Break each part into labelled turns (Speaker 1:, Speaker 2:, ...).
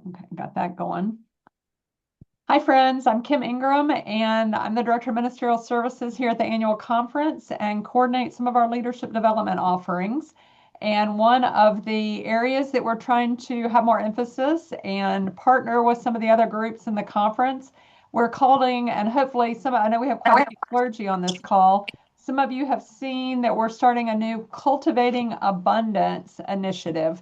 Speaker 1: Okay, got that going. Hi, friends. I'm Kim Ingram, and I'm the Director of Ministerial Services here at the annual conference and coordinate some of our leadership development offerings. And one of the areas that we're trying to have more emphasis and partner with some of the other groups in the conference, we're calling, and hopefully I know we have quite a few clergy on this call. Some of you have seen that we're starting a new Cultivating Abundance initiative.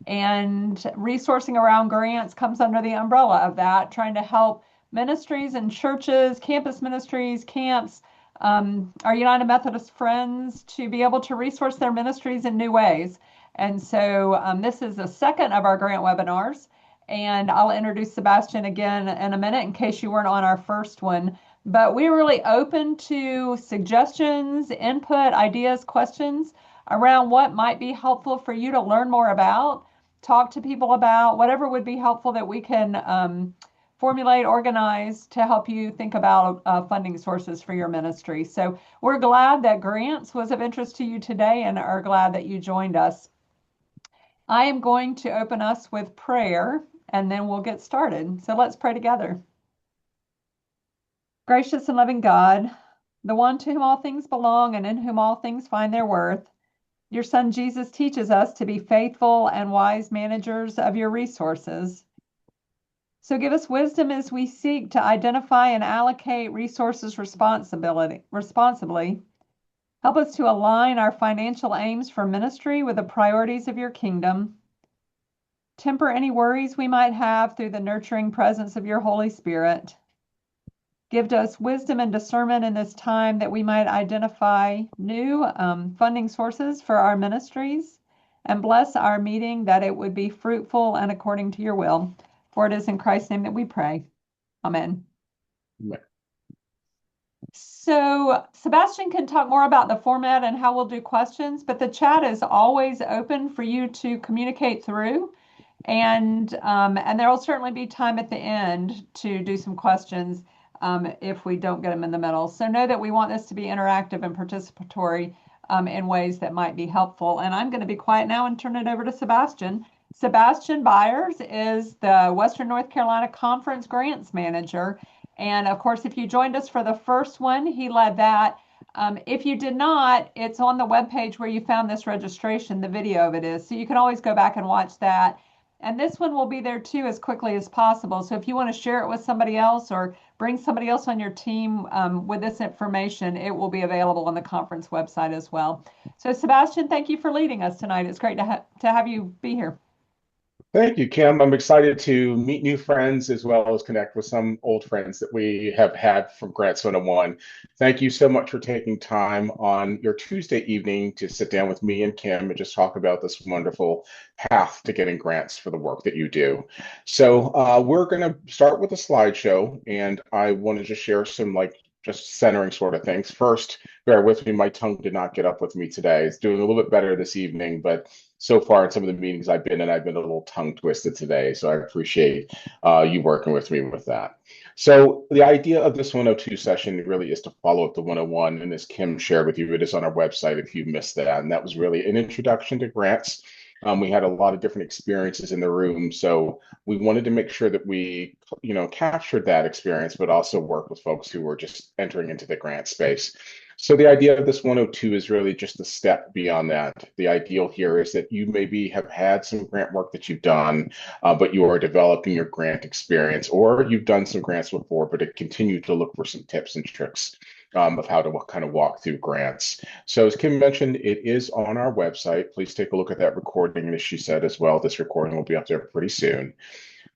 Speaker 1: And resourcing around grants comes under the umbrella of that, trying to help ministries and churches, campus ministries, camps, our United Methodist friends to be able to resource their ministries in new ways. And so this is the second of our grant webinars. And I'll introduce Sebastian again in a minute in case you weren't on our first one. But we're really open to suggestions, input, ideas, questions around what might be helpful for you to learn more about, talk to people about, whatever would be helpful that we can formulate, organize to help you think about funding sources for your ministry. So we're glad that grants was of interest to you today and are glad that you joined us. I am going to open us with prayer and then we'll get started. So let's pray together. Gracious and loving God, the one to whom all things belong and in whom all things find their worth, your Son Jesus teaches us to be faithful and wise managers of your resources. So give us wisdom as we seek to identify and allocate resources responsibly. Help us to align our financial aims for ministry with the priorities of your kingdom. Temper any worries we might have through the nurturing presence of your Holy Spirit. Give to us wisdom and discernment in this time that we might identify new funding sources for our ministries, and bless our meeting that it would be fruitful and according to your will. For it is in Christ's name that we pray. Amen.
Speaker 2: Amen.
Speaker 1: So Sebastian can talk more about the format and how we'll do questions, but the chat is always open for you to communicate through. And there will certainly be time at the end to do some questions if we don't get them in the middle. So know that we want this to be interactive and participatory in ways that might be helpful. And I'm going to be quiet now and turn it over to Sebastian. Sebastian Byers is the Western North Carolina Conference Grants Manager. And of course, if you joined us for the first one, he led that. If you did not, it's on the webpage where you found this registration, the video of it is. So you can always go back and watch that. And this one will be there too as quickly as possible. So if you want to share it with somebody else or bring somebody else on your team with this information, it will be available on the conference website as well. So Sebastian, thank you for leading us tonight. It's great to have you be here.
Speaker 2: Thank you, Kim. I'm excited to meet new friends as well as connect with some old friends that we have had from Grants 101. Thank you so much for taking time on your Tuesday evening to sit down with me and Kim and just talk about this wonderful path to getting grants for the work that you do. So we're going to start with a slideshow, and I want to just share some just centering sort of things. First, bear with me, my tongue did not get up with me today. It's doing a little bit better this evening, but so far in some of the meetings I've been in, I've been a little tongue twisted today. So I appreciate you working with me with that. So the idea of this 102 session really is to follow up the 101. And as Kim shared with you, it is on our website if you missed that. And that was really an introduction to grants. We had a lot of different experiences in the room. So we wanted to make sure that we, captured that experience, but also work with folks who were just entering into the grant space. So the idea of this 102 is really just a step beyond that. The ideal here is that you maybe have had some grant work that you've done, but you are developing your grant experience, or you've done some grants before, but it continue to look for some tips and tricks of how to kind of walk through grants. So as Kim mentioned, it is on our website. Please take a look at that recording. And as she said as well, this recording will be up there pretty soon.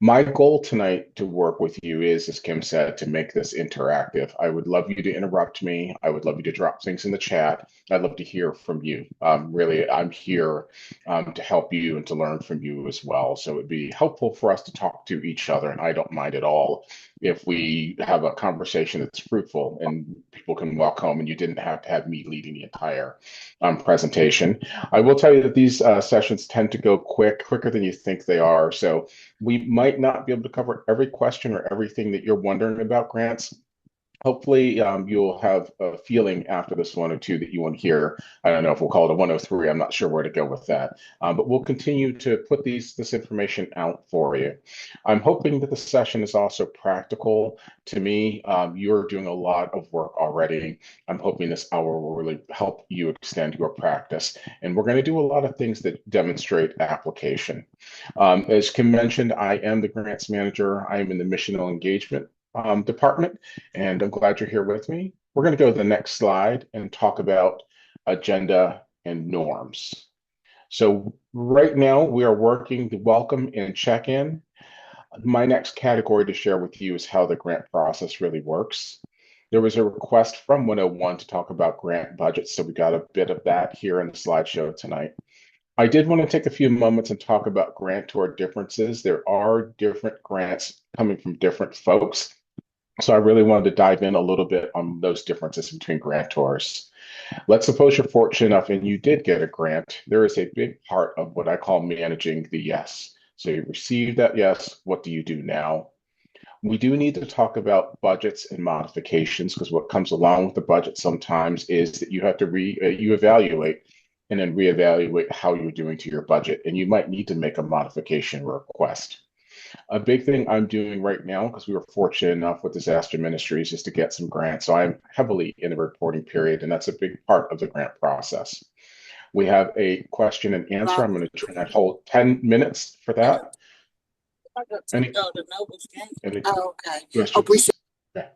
Speaker 2: My goal tonight to work with you is, as Kim said, to make this interactive. I would love you to interrupt me. I would love you to drop things in the chat. I'd love to hear from you. Really, I'm here to help you and to learn from you as well. So it'd be helpful for us to talk to each other, and I don't mind at all if we have a conversation that's fruitful and people can walk home and you didn't have to have me leading the entire presentation. I will tell you that these sessions tend to go quicker than you think they are. So we might not be able to cover every question or everything that you're wondering about grants, Hopefully, you'll have a feeling after this 102 that you want to hear. I don't know if we'll call it a 103. I'm not sure where to go with that. But we'll continue to put this information out for you. I'm hoping that the session is also practical. To me, you're doing a lot of work already. I'm hoping this hour will really help you extend your practice. And we're going to do a lot of things that demonstrate application. As Kim mentioned, I am the grants manager. I am in the missional engagement department, and I'm glad you're here with me. We're going to go to the next slide and talk about agenda and norms. So right now we are working the welcome and check-in. My next category to share with you is how the grant process really works. There was a request from 101 to talk about grant budgets, so we got a bit of that here in the slideshow tonight. I did want to take a few moments and talk about grantor differences. There are different grants coming from different folks. So I really wanted to dive in a little bit on those differences between grantors. Let's suppose you're fortunate enough and you did get a grant. There is a big part of what I call managing the yes. So you receive that yes, what do you do now? We do need to talk about budgets and modifications because what comes along with the budget sometimes is that you have to you evaluate and then reevaluate how you're doing to your budget, and you might need to make a modification request. A big thing I'm doing right now, because we were fortunate enough with disaster ministries, is to get some grants. So I'm heavily in the reporting period, and that's a big part of the grant process. We have a question and answer. I'm going to try and hold 10 minutes for that. Any, any questions? Okay.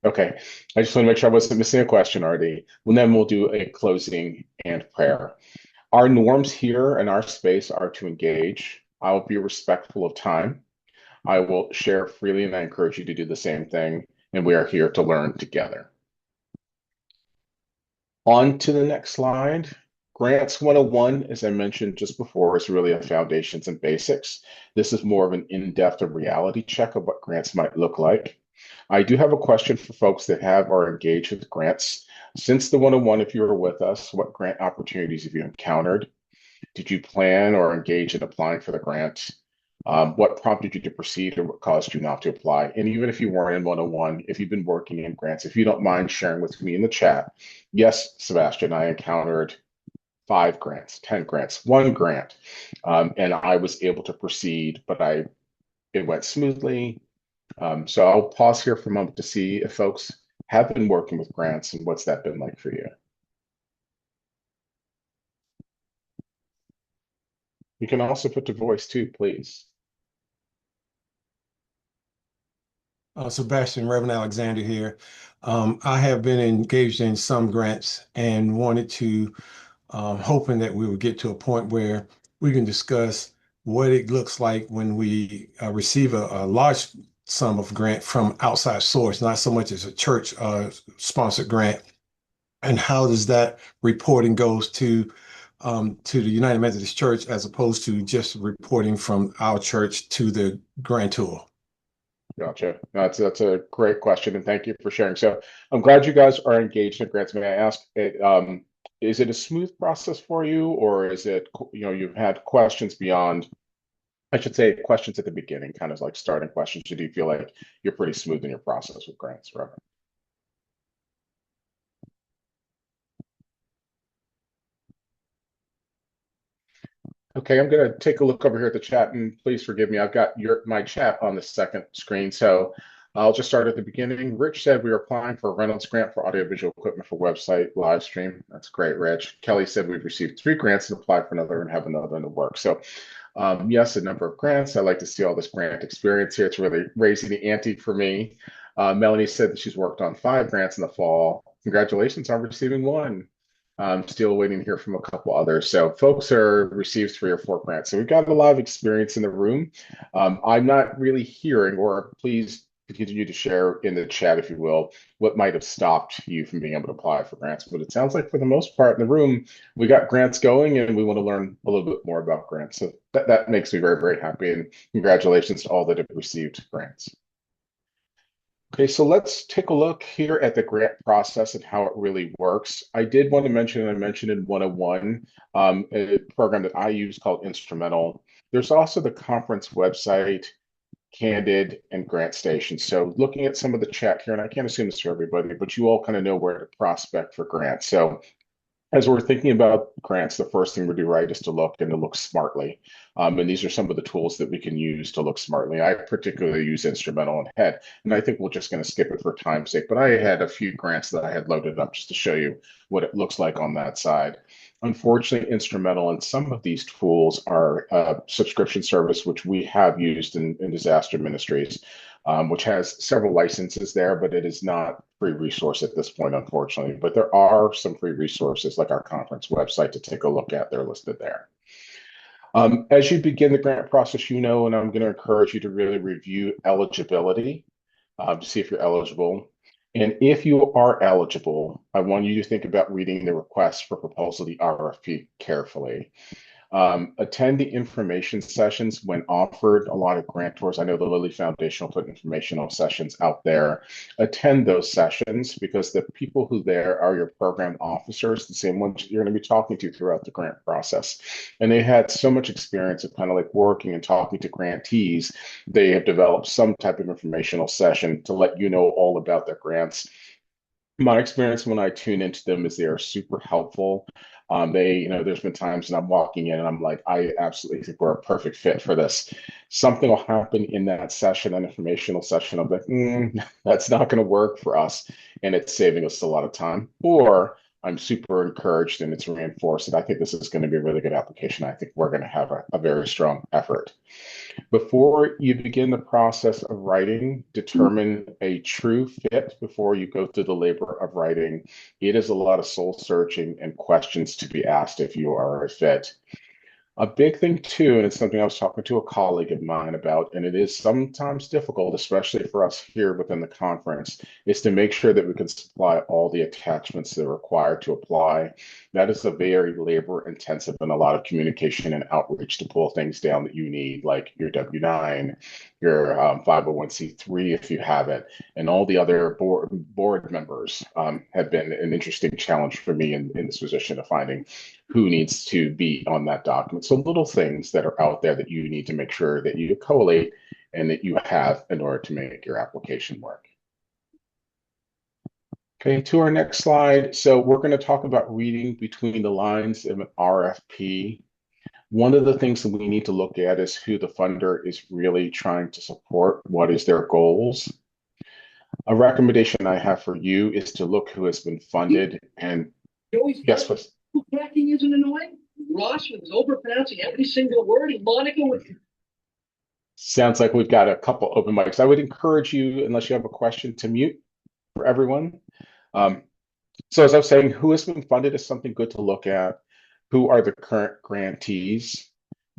Speaker 2: Okay. I just want to make sure I wasn't missing a question already. And then we'll do a closing and prayer. Our norms here in our space are to engage. I will be respectful of time. I will share freely, and I encourage you to do the same thing. And we are here to learn together. On to the next slide. Grants 101, as I mentioned just before, is really a foundations and basics. This is more of an in-depth of reality check of what grants might look like. I do have a question for folks that have or engaged with grants. Since the 101, if you were with us, what grant opportunities have you encountered? Did you plan or engage in applying for the grant? What prompted you to proceed or what caused you not to apply? And even if you weren't in 101, if you've been working in grants, if you don't mind sharing with me in the chat, yes, Sebastian, I encountered 5 grants, 10 grants, 1 grant, and I was able to proceed, but it went smoothly. So I'll pause here for a moment to see if folks have been working with grants and what's that been like for you. You can also put to voice too, please.
Speaker 3: Sebastian, Reverend Alexander here. I have been engaged in some grants and wanted to, hoping that we would get to a point where we can discuss what it looks like when we receive a large sum of grant from outside source, not so much as a church sponsored grant, and how does that reporting goes to the United Methodist Church as opposed to just reporting from our church to the grantor.
Speaker 2: Gotcha. That's a great question, and thank you for sharing. So I'm glad you guys are engaged in grants. May I ask, is it a smooth process for you, or is it, you've had questions beyond, I should say, questions at the beginning, kind of like starting questions? Or do you feel like you're pretty smooth in your process with grants, Robert? Okay, I'm going to take a look over here at the chat, and please forgive me. I've got my chat on the second screen, so I'll just start at the beginning. Rich said we are applying for a Reynolds grant for audiovisual equipment for website live stream. That's great, Rich. Kelly said we've received 3 grants and applied for another and have another in the work. So yes, a number of grants. I like to see all this grant experience here. It's really raising the ante for me. Melanie said that she's worked on 5 grants in the fall. Congratulations on receiving 1. I'm still waiting to hear from a couple others. So folks are received 3 or 4 grants. So we've got a lot of experience in the room. I'm not really hearing, or please continue to share in the chat, if you will, what might have stopped you from being able to apply for grants. But it sounds like for the most part in the room, we got grants going and we want to learn a little bit more about grants. So that makes me very, very happy. And congratulations to all that have received grants. Okay, so let's take a look here at the grant process and how it really works. I did want to mention, and I mentioned in 101, a program that I use called Instrumental. There's also the conference website, candid, and grant station. So looking at some of the chat here, and I can't assume this for everybody, but you all kind of know where to prospect for grants. So as we're thinking about grants, the first thing we do right is to look and to look smartly. And these are some of the tools that we can use to look smartly. I particularly use Instrumental and Head, and I think we're just going to skip it for time's sake. But I had a few grants that I had loaded up just to show you what it looks like on that side. Unfortunately, Instrumental and some of these tools are a subscription service, which we have used in disaster ministries, which has several licenses there, but it is not free resource at this point, unfortunately. But there are some free resources like our conference website to take a look at. They're listed there. As you begin the grant process, and I'm going to encourage you to really review eligibility to see if you're eligible. And if you are eligible, I want you to think about reading the request for proposal, the RFP, carefully. Attend the information sessions when offered. A lot of grantors, I know the Lilly Foundation will put informational sessions out there. Attend those sessions because the people who there are your program officers, the same ones you're going to be talking to throughout the grant process. And they had so much experience of kind of like working and talking to grantees. They have developed some type of informational session to let you know all about their grants. My experience when I tune into them is they are super helpful. There's been times when I'm walking in and I'm like, I absolutely think we're a perfect fit for this. Something will happen in that session, an informational session. I'm like, that's not going to work for us. And it's saving us a lot of time. Or I'm super encouraged and it's reinforced. And I think this is going to be a really good application. I think we're going to have a very strong effort. Before you begin the process of writing, determine a true fit before you go through the labor of writing. It is a lot of soul searching and questions to be asked if you are a fit. A big thing too, and it's something I was talking to a colleague of mine about, and it is sometimes difficult, especially for us here within the conference, is to make sure that we can supply all the attachments that are required to apply. That is a very labor intensive and a lot of communication and outreach to pull things down that you need, like your W-9, your 501c3 if you have it, and all the other board members have been an interesting challenge for me in this position of finding who needs to be on that document. So little things that are out there that you need to make sure that you collate and that you have in order to make your application work. Okay, to our next slide. So we're going to talk about reading between the lines of an RFP. One of the things that we need to look at is who the funder is really trying to support. What is their goals? A recommendation I have for you is to look who has been funded and yes, please.
Speaker 4: Hacking isn't annoying. Ross was overpronouncing every single word, and Monica was.
Speaker 2: Sounds like we've got a couple open mics. I would encourage you, unless you have a question, to mute for everyone. So as I was saying, who has been funded is something good to look at. Who are the current grantees?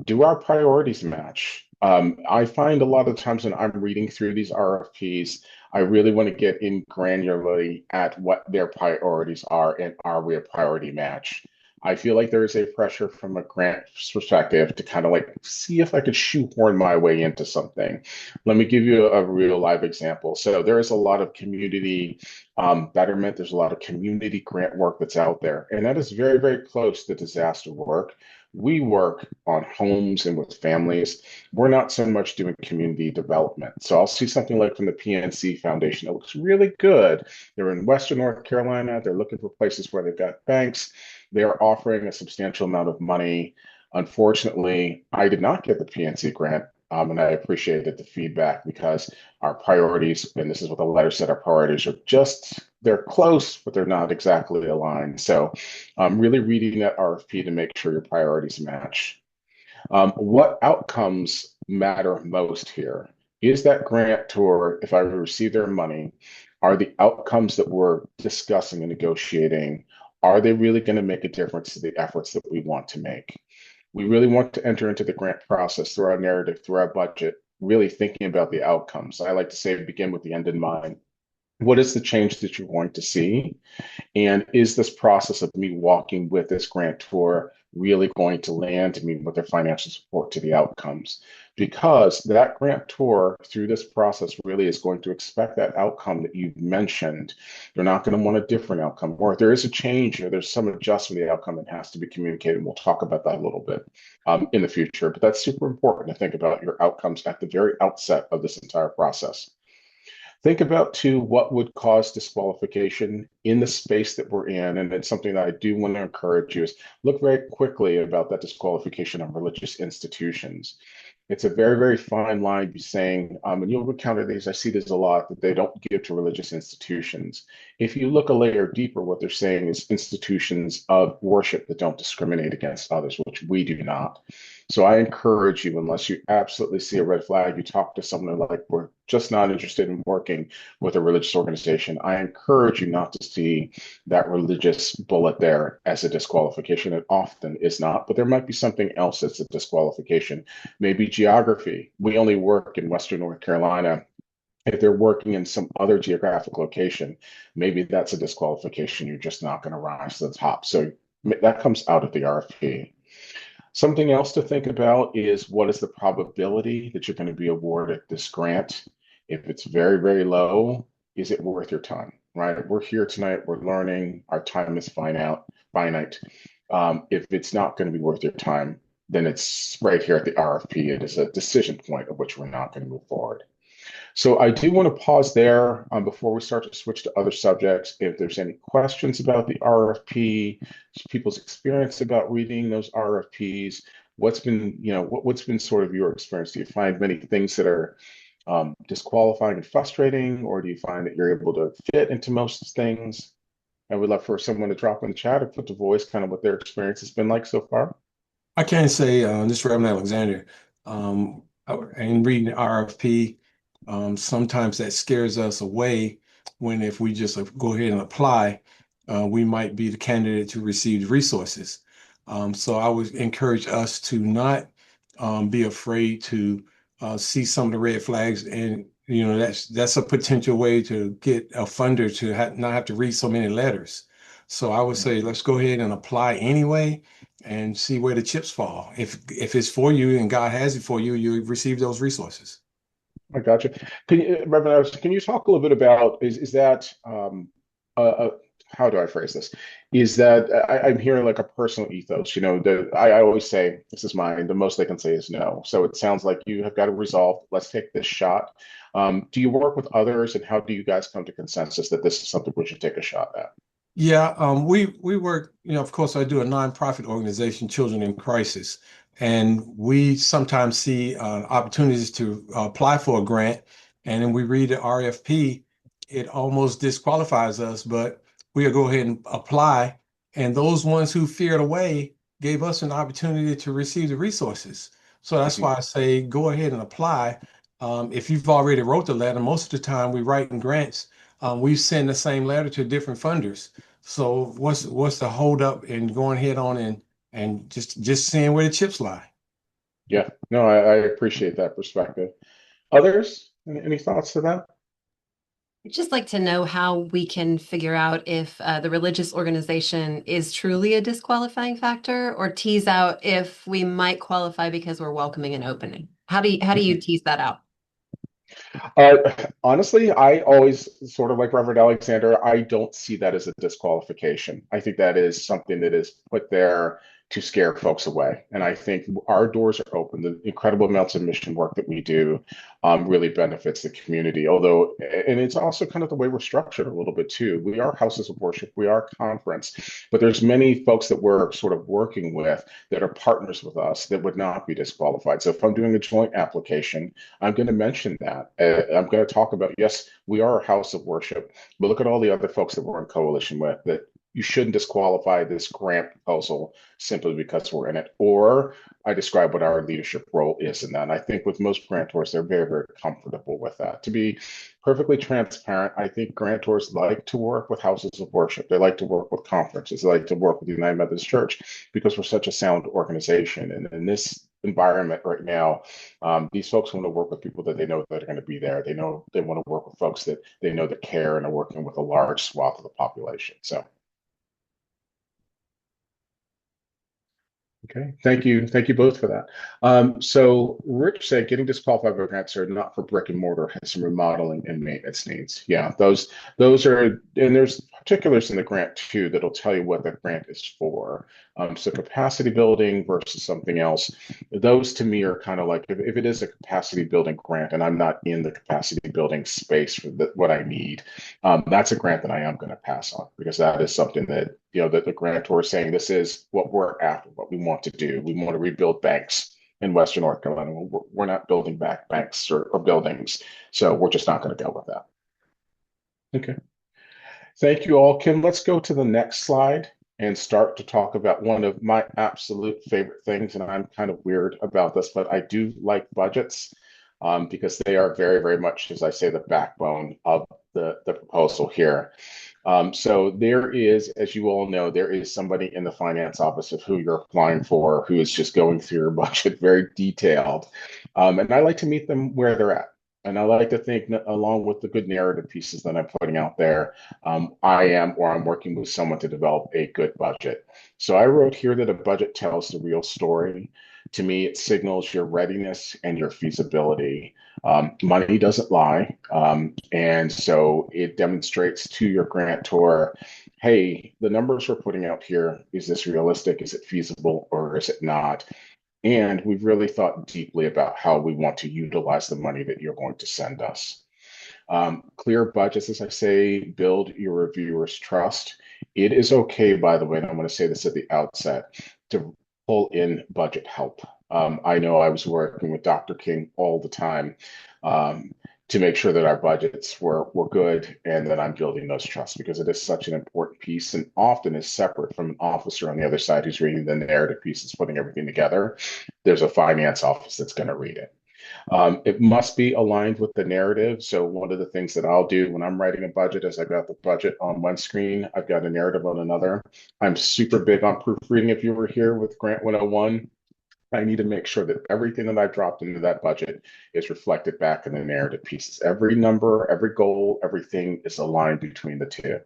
Speaker 2: Do our priorities match? I find a lot of times when I'm reading through these RFPs, I really want to get in granularly at what their priorities are and are we a priority match? I feel like there is a pressure from a grant perspective to kind of like see if I could shoehorn my way into something. Let me give you a real live example. So there is a lot of community betterment. There's a lot of community grant work that's out there, and that is very, very close to disaster work. We work on homes and with families. We're not so much doing community development. So I'll see something like from the PNC Foundation that looks really good. They're in Western North Carolina. They're looking for places where they've got banks. They are offering a substantial amount of money. Unfortunately, I did not get the PNC grant, and I appreciated the feedback because our priorities, and this is what the letter said, our priorities are just, they're close, but they're not exactly aligned. So I'm really reading that RFP to make sure your priorities match. What outcomes matter most here? Is that grantor, if I receive their money, are the outcomes that we're discussing and negotiating, are they really going to make a difference to the efforts that we want to make? We really want to enter into the grant process through our narrative, through our budget, really thinking about the outcomes. I like to say begin with the end in mind. What is the change that you're going to see? And is this process of me walking with this grantor really going to land me with their financial support to the outcomes. Because that grantor through this process really is going to expect that outcome that you've mentioned. They're not going to want a different outcome, or if there is a change or there's some adjustment to the outcome, it has to be communicated. And we'll talk about that a little bit in the future. But that's super important to think about your outcomes at the very outset of this entire process. Think about too what would cause disqualification in the space that we're in. And it's something that I do want to encourage you is look very quickly about that disqualification of religious institutions. It's a very, very fine line be saying, and you'll encounter these, I see this a lot, that they don't give to religious institutions. If you look a layer deeper, what they're saying is institutions of worship that don't discriminate against others, which we do not. So I encourage you, unless you absolutely see a red flag, you talk to someone like, we're just not interested in working with a religious organization. I encourage you not to see that religious bullet there as a disqualification. It often is not, but there might be something else that's a disqualification. Maybe geography. We only work in Western North Carolina. If they're working in some other geographic location, maybe that's a disqualification. You're just not going to rise to the top. So that comes out of the RFP. Something else to think about is what is the probability that you're going to be awarded this grant? If it's very, very low, is it worth your time, right? We're here tonight, we're learning, our time is finite. If it's not going to be worth your time, then it's right here at the RFP. It is a decision point of which we're not going to move forward. So I do want to pause there before we start to switch to other subjects. If there's any questions about the RFP, people's experience about reading those RFPs, what's been, what's been sort of your experience? Do you find many things that are disqualifying and frustrating, or do you find that you're able to fit into most things? I would love for someone to drop in the chat or put the voice kind of what their experience has been like so far.
Speaker 3: I can say, this is Reverend Alexander, in reading the RFP, sometimes that scares us away when if we just go ahead and apply, we might be the candidate to receive the resources. So I would encourage us to not be afraid to see some of the red flags, and that's a potential way to get a funder to not have to read so many letters. So I would say let's go ahead and apply anyway and see where the chips fall. If it's for you and God has it for you, you receive those resources.
Speaker 2: I gotcha. Reverend Alex, can you talk a little bit about is that how do I phrase this? Is that I'm hearing like a personal ethos, I always say, this is mine, the most they can say is no. So it sounds like you have got a resolve. Let's take this shot. Do you work with others, and how do you guys come to consensus that this is something we should take a shot at?
Speaker 3: Yeah, we work, of course, I do a nonprofit organization, Children in Crisis, and we sometimes see opportunities to apply for a grant, and then we read the RFP, it almost disqualifies us, but we'll go ahead and apply. And those ones who feared away gave us an opportunity to receive the resources. So that's why I say go ahead and apply. If you've already wrote the letter, most of the time we write in grants, we send the same letter to different funders. So what's the holdup in going head on and just seeing where the chips lie?
Speaker 2: Yeah, no, I appreciate that perspective. Others, any thoughts to that?
Speaker 5: I'd just like to know how we can figure out if the religious organization is truly a disqualifying factor, or tease out if we might qualify because we're welcoming and opening. How do you tease that out?
Speaker 2: Honestly, I always sort of like Reverend Alexander, I don't see that as a disqualification. I think that is something that is put there to scare folks away. And I think our doors are open. The incredible amounts of mission work that we do really benefits the community. Although, and it's also kind of the way we're structured a little bit too. We are houses of worship, we are conference, but there's many folks that we're sort of working with that are partners with us that would not be disqualified. So if I'm doing a joint application, I'm going to mention that. I'm going to talk about, yes, we are a house of worship, but look at all the other folks that we're in coalition with that you shouldn't disqualify this grant proposal simply because we're in it. Or I describe what our leadership role is in that. And I think with most grantors, they're very, very comfortable with that. To be perfectly transparent, I think grantors like to work with houses of worship. They like to work with conferences. They like to work with the United Methodist Church because we're such a sound organization. And in this environment right now, these folks want to work with people that they know that are going to be there. They know they want to work with folks that they know that care and are working with a large swath of the population. So Okay, thank you both for that. So Rich said getting disqualified by grants are not for brick and mortar, has some remodeling and maintenance needs. Yeah, those are, and there's particulars in the grant too that'll tell you what the grant is for. So capacity building versus something else. Those to me are kind of like if it is a capacity building grant and I'm not in the capacity building space for what I need, that's a grant that I am going to pass on because that is something that that the grantor is saying this is what we're after, what we want to do. We want to rebuild banks in Western North Carolina. We're not building back banks or buildings, so we're just not going to go with that. Okay, thank you all. Kim, let's go to the next slide and start to talk about one of my absolute favorite things. And I'm kind of weird about this, but I do like budgets because they are very, very much, as I say, the backbone of the proposal here. So there is, as you all know, there is somebody in the finance office of who you're applying for who is just going through your budget very detailed. And I like to meet them where they're at. And I like to think, along with the good narrative pieces that I'm putting out there, I'm working with someone to develop a good budget. So I wrote here that a budget tells the real story. To me, it signals your readiness and your feasibility. Money doesn't lie. And so it demonstrates to your grantor, hey, the numbers we're putting out here, is this realistic? Is it feasible or is it not? And we've really thought deeply about how we want to utilize the money that you're going to send us. Clear budgets, as I say, build your reviewers' trust. It is okay, by the way, and I'm going to say this at the outset, to pull in budget help. I know I was working with Dr. King all the time to make sure that our budgets were good and that I'm building those trusts because it is such an important piece and often is separate from an officer on the other side who's reading the narrative pieces, putting everything together. There's a finance office that's going to read it. It must be aligned with the narrative. So one of the things that I'll do when I'm writing a budget is I've got the budget on one screen, I've got a narrative on another. I'm super big on proofreading. If you were here with Grant 101, I need to make sure that everything that I dropped into that budget is reflected back in the narrative pieces. Every number, every goal, everything is aligned between the two.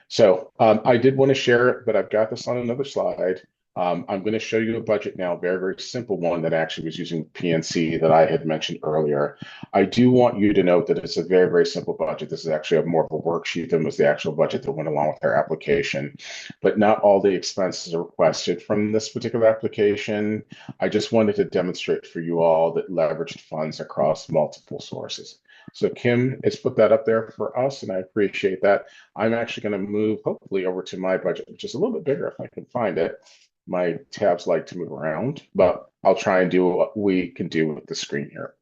Speaker 2: So I did want to share it, but I've got this on another slide. I'm going to show you a budget now, a very, very simple one that actually was using PNC that I had mentioned earlier. I do want you to note that it's a very, very simple budget. This is actually more of a worksheet than was the actual budget that went along with our application. But not all the expenses are requested from this particular application. I just wanted to demonstrate for you all that leveraged funds across multiple sources. So Kim has put that up there for us, and I appreciate that. I'm actually going to move, hopefully, over to my budget, which is a little bit bigger if I can find it. My tabs like to move around, but I'll try and do what we can do with the screen here.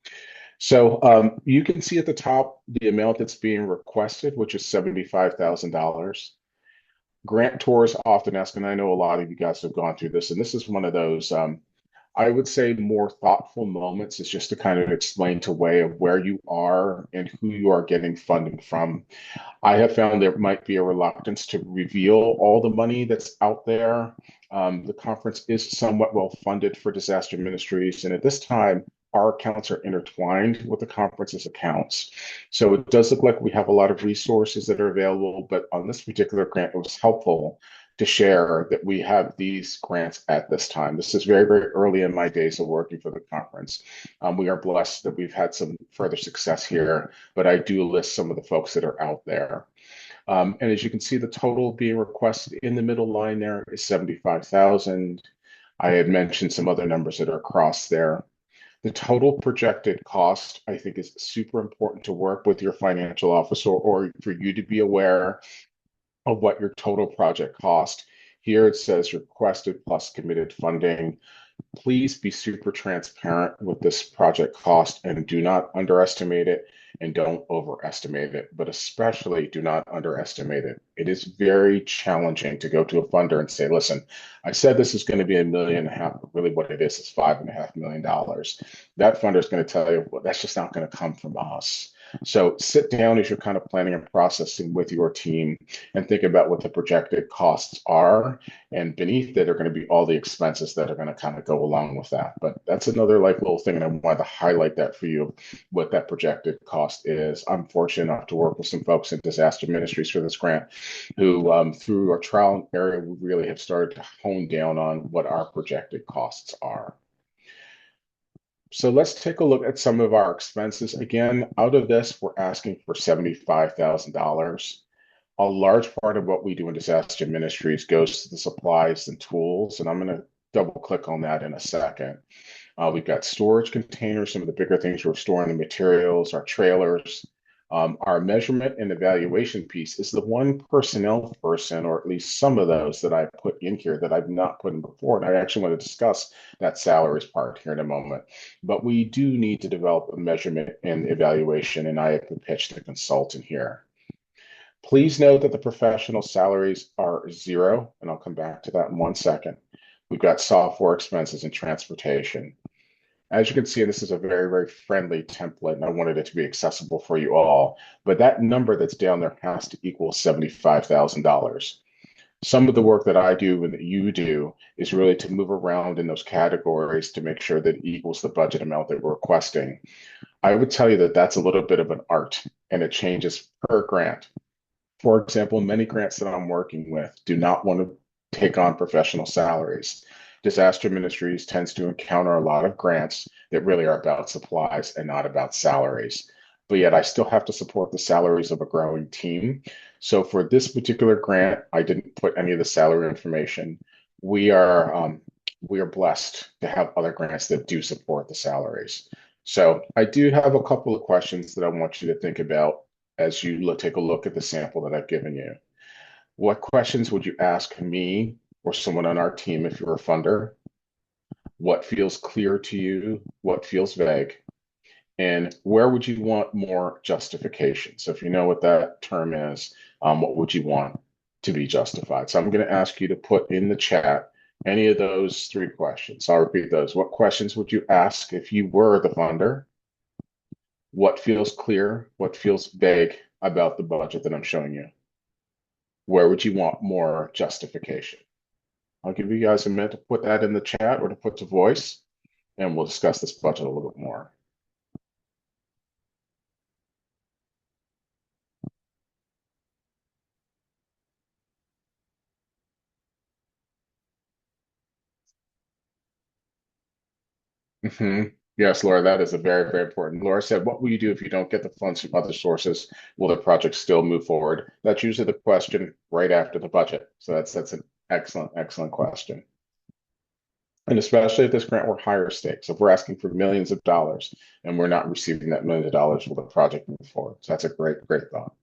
Speaker 2: So you can see at the top the amount that's being requested, which is $75,000. Grantors often ask, and I know a lot of you guys have gone through this, and this is one of those I would say more thoughtful moments is just to kind of explain to way of where you are and who you are getting funding from. I have found there might be a reluctance to reveal all the money that's out there. The conference is somewhat well funded for disaster ministries, and at this time, our accounts are intertwined with the conference's accounts. So it does look like we have a lot of resources that are available, but on this particular grant, it was helpful to share that we have these grants at this time. This is very, very early in my days of working for the conference. We are blessed that we've had some further success here, but I do list some of the folks that are out there. And as you can see, the total being requested in the middle line there is 75,000. I had mentioned some other numbers that are across there. The total projected cost, I think, is super important to work with your financial officer or for you to be aware of what your total project cost. Here it says requested plus committed funding. Please be super transparent with this project cost and do not underestimate it and don't overestimate it, but especially do not underestimate it. It is very challenging to go to a funder and say, listen, I said this is going to be $1.5 million, but really what it is $5.5 million. That funder is going to tell you, well, that's just not going to come from us. So sit down as you're kind of planning and processing with your team and think about what the projected costs are. And beneath it are going to be all the expenses that are going to kind of go along with that. But that's another like little thing, and I wanted to highlight that for you, what that projected cost is. I'm fortunate enough to work with some folks in disaster ministries for this grant who, through our trial and error, we really have started to hone down on what our projected costs are. So let's take a look at some of our expenses. Again, out of this, we're asking for $75,000. A large part of what we do in disaster ministries goes to the supplies and tools, and I'm going to double click on that in a second. We've got storage containers, some of the bigger things we're storing the materials, our trailers. Our measurement and evaluation piece is the one personnel person, or at least some of those that I put in here that I've not put in before. And I actually want to discuss that salaries part here in a moment. But we do need to develop a measurement and evaluation, and I have pitched a consultant here. Please note that the professional salaries are zero, and I'll come back to that in 1 second. We've got software expenses and transportation. As you can see, this is a very, very friendly template, and I wanted it to be accessible for you all. But that number that's down there has to equal $75,000. Some of the work that I do and that you do is really to move around in those categories to make sure that it equals the budget amount that we're requesting. I would tell you that that's a little bit of an art, and it changes per grant. For example, many grants that I'm working with do not want to take on professional salaries. Disaster Ministries tends to encounter a lot of grants that really are about supplies and not about salaries. But yet I still have to support the salaries of a growing team. So for this particular grant, I didn't put any of the salary information. We are blessed to have other grants that do support the salaries. So I do have a couple of questions that I want you to think about as you take a look at the sample that I've given you. What questions would you ask me or someone on our team if you're a funder? What feels clear to you? What feels vague? And where would you want more justification? So if you know what that term is, what would you want to be justified? So I'm going to ask you to put in the chat any of those 3 questions. I'll repeat those. What questions would you ask if you were the funder? What feels clear? What feels vague about the budget that I'm showing you? Where would you want more justification? I'll give you guys a minute to put that in the chat or to put to voice, and we'll discuss this budget a little bit more. Yes, Laura, that is a very, very important. Laura said, what will you do if you don't get the funds from other sources? Will the project still move forward? That's usually the question right after the budget. So that's an excellent, excellent question. And especially if this grant were higher stakes, if we're asking for millions of dollars and we're not receiving that millions of dollars, will the project move forward? So that's a great, great thought.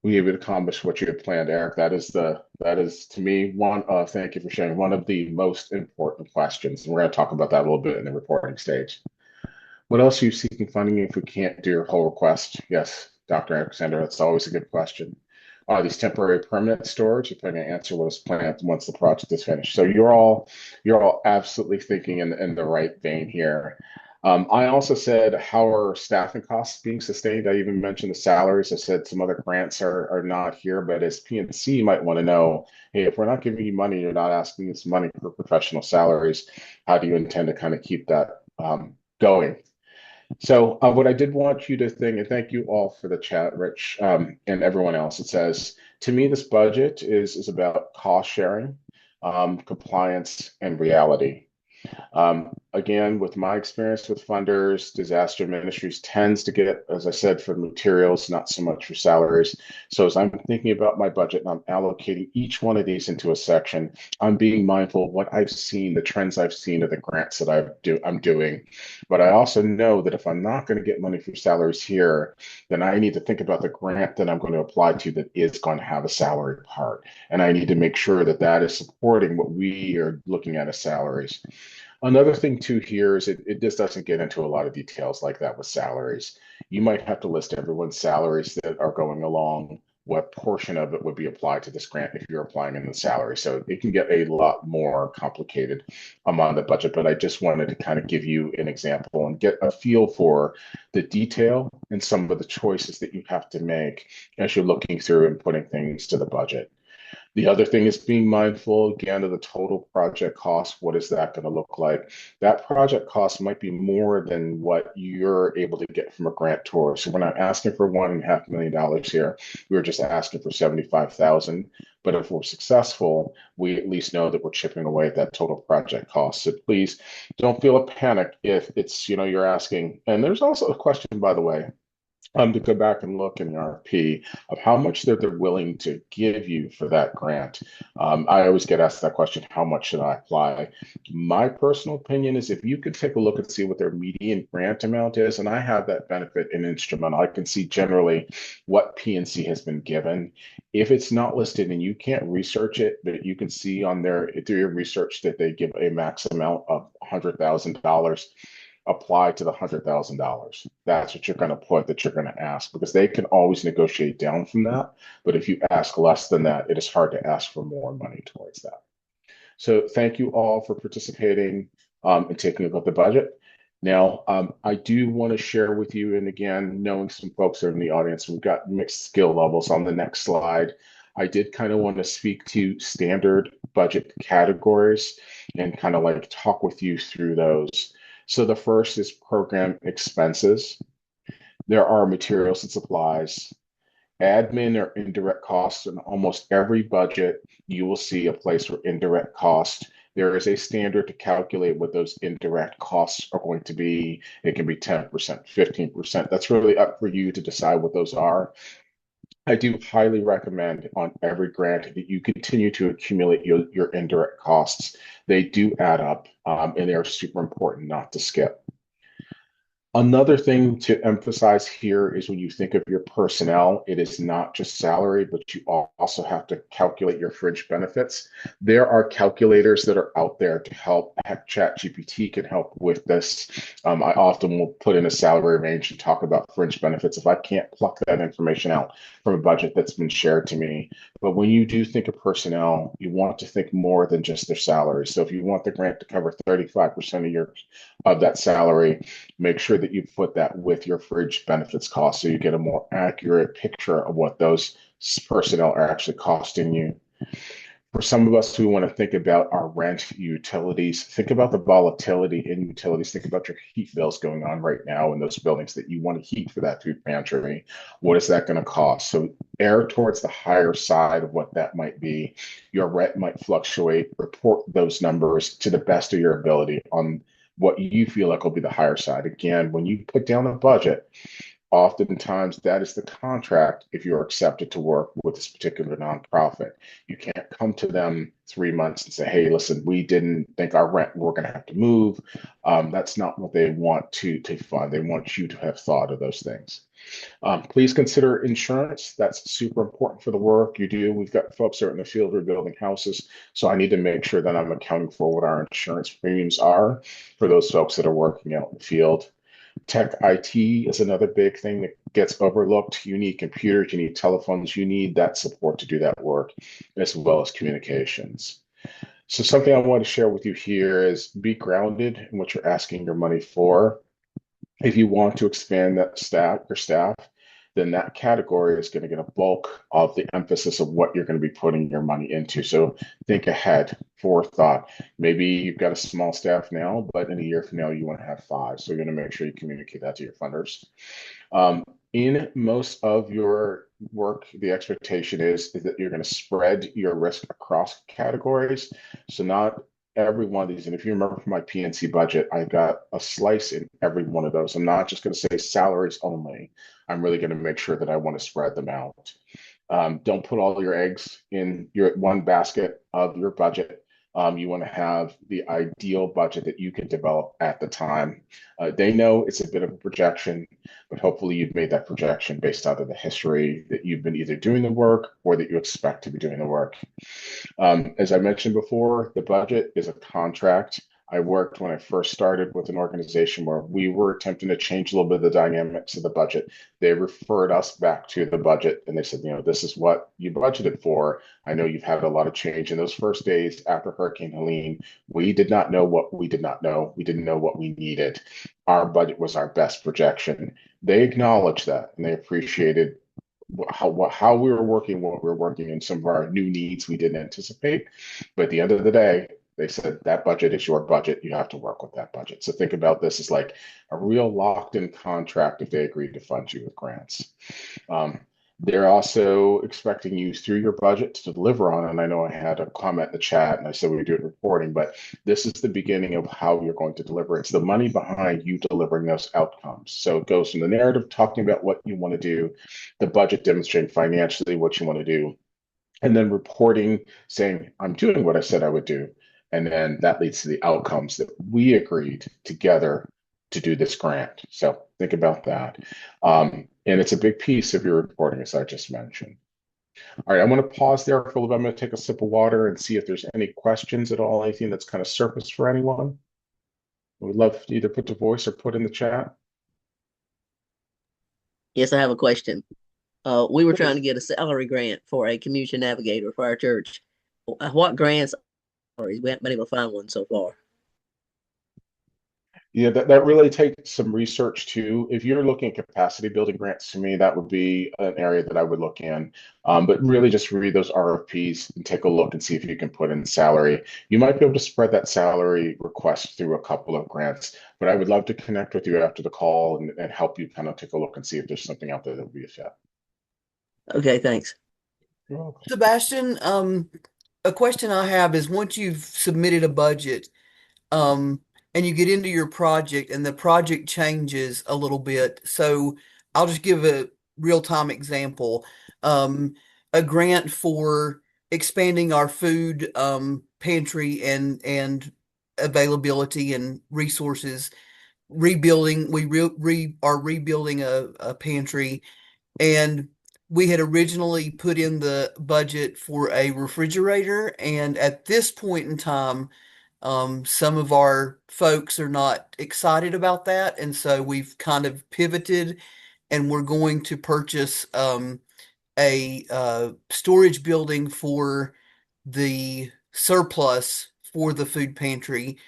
Speaker 2: We able to accomplish what you had planned, Eric? That is to me thank you for sharing, one of the most important questions. And we're going to talk about that a little bit in the reporting stage. What else are you seeking funding if we can't do your whole request? Yes, Dr. Alexander, that's always a good question. Are these temporary permanent storage? If I can answer what is planned once the project is finished. So you're all absolutely thinking in the right vein here. I also said, how are staffing costs being sustained? I even mentioned the salaries. I said some other grants are not here, but as PNC might want to know, hey, if we're not giving you money, you're not asking us money for professional salaries, how do you intend to kind of keep that going? So what I did want you to think, and thank you all for the chat, Rich, and everyone else. It says, to me, this budget is about cost sharing, compliance, and reality. Again, with my experience with funders, disaster ministries tends to get, as I said, for materials, not so much for salaries. So as I'm thinking about my budget and I'm allocating each one of these into a section, I'm being mindful of what I've seen, the trends I've seen of the grants that I'm doing. But I also know that if I'm not going to get money for salaries here, then I need to think about the grant that I'm going to apply to that is going to have a salary part. And I need to make sure that that is supporting what we are looking at as salaries. Another thing too here is it just doesn't get into a lot of details like that with salaries. You might have to list everyone's salaries that are going along what portion of it would be applied to this grant if you're applying in the salary. So it can get a lot more complicated on the budget, but I just wanted to kind of give you an example and get a feel for the detail and some of the choices that you have to make as you're looking through and putting things to the budget. The other thing is being mindful again of the total project cost. What is that going to look like? That project cost might be more than what you're able to get from a grantor. So we're not asking for $1.5 million here. We were just asking for 75,000. But if we're successful, we at least know that we're chipping away at that total project cost. So please don't feel a panic if it's, you're asking. And there's also a question, by the way, to go back and look in the RFP of how much they're willing to give you for that grant. I always get asked that question, how much should I apply? My personal opinion is if you could take a look and see what their median grant amount is, and I have that benefit in Instrumental, I can see generally what PNC has been given. If it's not listed and you can't research it, but you can see on their, through your research that they give a max amount of $100,000, apply to the $100,000. That's what you're going to put, that you're going to ask, because they can always negotiate down from that. But if you ask less than that, it is hard to ask for more money towards that. So thank you all for participating and taking a look at the budget. Now, I do want to share with you, and again, knowing some folks are in the audience, we've got mixed skill levels on the next slide. I did kind of want to speak to standard budget categories and kind of like talk with you through those. So the first is program expenses. There are materials and supplies, admin or indirect costs. In almost every budget, you will see a place for indirect cost. There is a standard to calculate what those indirect costs are going to be. It can be 10%, 15%. That's really up for you to decide what those are. I do highly recommend on every grant that you continue to accumulate your indirect costs. They do add up, and they are super important not to skip. Another thing to emphasize here is when you think of your personnel, it is not just salary, but you also have to calculate your fringe benefits. There are calculators that are out there to help. ChatGPT can help with this. I often will put in a salary range and talk about fringe benefits if I can't pluck that information out from a budget that's been shared to me. But when you do think of personnel, you want to think more than just their salary. So if you want the grant to cover 35% of that salary, make sure that you put that with your fringe benefits cost so you get a more accurate picture of what those personnel are actually costing you. For some of us who want to think about our rent, utilities, think about the volatility in utilities. Think about your heat bills going on right now in those buildings that you want to heat for that food pantry. What is that going to cost? So err towards the higher side of what that might be. Your rent might fluctuate. Report those numbers to the best of your ability on what you feel like will be the higher side. Again, when you put down a budget, oftentimes that is the contract if you're accepted to work with this particular nonprofit. You can't come to them 3 months and say, hey, listen, we didn't think our rent, we're going to have to move. That's not what they want to fund. They want you to have thought of those things. Please consider insurance. That's super important for the work you do. We've got folks out in the field rebuilding houses, so I need to make sure that I'm accounting for what our insurance premiums are for those folks that are working out in the field. Tech IT is another big thing that gets overlooked. You need computers, you need telephones, you need that support to do that work, as well as communications. So something I want to share with you here is be grounded in what you're asking your money for. If you want to expand that your staff, then that category is going to get a bulk of the emphasis of what you're going to be putting your money into. So think ahead, forethought. Maybe you've got a small staff now, but in a year from now, you want to have 5. So you're going to make sure you communicate that to your funders. In most of your work, the expectation is that you're going to spread your risk across categories. So not every one of these. And if you remember from my PNC budget, I got a slice in every one of those. I'm not just going to say salaries only. I'm really going to make sure that I want to spread them out. Don't put all your eggs in your one basket of your budget. You want to have the ideal budget that you can develop at the time. They know it's a bit of a projection, but hopefully you've made that projection based out of the history that you've been either doing the work or that you expect to be doing the work. As I mentioned before, the budget is a contract. I worked when I first started with an organization where we were attempting to change a little bit of the dynamics of the budget. They referred us back to the budget and they said, this is what you budgeted for. I know you've had a lot of change in those first days after Hurricane Helene. We did not know what we did not know. We didn't know what we needed. Our budget was our best projection. They acknowledged that and they appreciated how we were working, what we were working, and some of our new needs we didn't anticipate. But at the end of the day, they said that budget is your budget. You have to work with that budget. So think about this as like a real locked-in contract if they agree to fund you with grants. They're also expecting you through your budget to deliver on, and I know I had a comment in the chat and I said we were doing reporting, but this is the beginning of how you're going to deliver. It's the money behind you delivering those outcomes. So it goes from the narrative talking about what you want to do, the budget demonstrating financially what you want to do, and then reporting saying, I'm doing what I said I would do. And then that leads to the outcomes that we agreed together to do this grant. So think about that. And it's a big piece of your reporting, as I just mentioned. All right, I'm going to pause there for a little bit. I'm going to take a sip of water and see if there's any questions at all, anything that's kind of surfaced for anyone. We'd love to either put the voice or put in the chat.
Speaker 6: Yes, I have a question. We were trying to get a salary grant for a community navigator for our church. What grants are we haven't been able to find one so far?
Speaker 2: Yeah, that really takes some research too. If you're looking at capacity building grants, to me, that would be an area that I would look in. But really just read those RFPs and take a look and see if you can put in salary. You might be able to spread that salary request through a couple of grants, but I would love to connect with you after the call and help you kind of take a look and see if there's something out there that would be a fit.
Speaker 6: Okay, thanks.
Speaker 2: You're welcome.
Speaker 7: Sebastian, a question I have is once you've submitted a budget, and you get into your project and the project changes a little bit. So I'll just give a real-time example. A grant for expanding our food pantry and availability and resources, rebuilding. We are rebuilding a pantry, and we had originally put in the budget for a refrigerator, and at this point in time, some of our folks are not excited about that, and so we've kind of pivoted, and we're going to purchase a storage building for the surplus for the food pantry.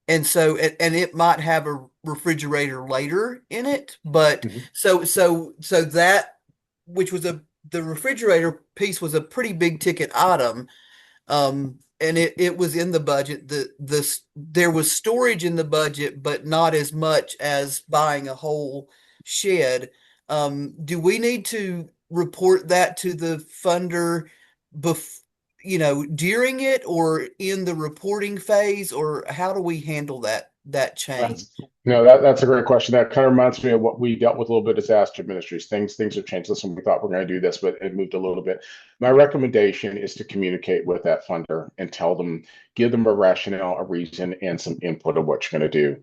Speaker 7: And so and it might have a refrigerator later in it, but so that which was the refrigerator piece was a pretty big ticket item. And it was in the budget. There was storage in the budget, but not as much as buying a whole shed. Do we need to report that to the funder during it or in the reporting phase, or how do we handle that change?
Speaker 2: That's a great question. That kind of reminds me of what we dealt with a little bit as disaster ministries. Things have changed. Listen, we thought we are going to do this, but it moved a little bit. My recommendation is to communicate with that funder and tell them, give them a rationale, a reason, and some input of what you're going to do.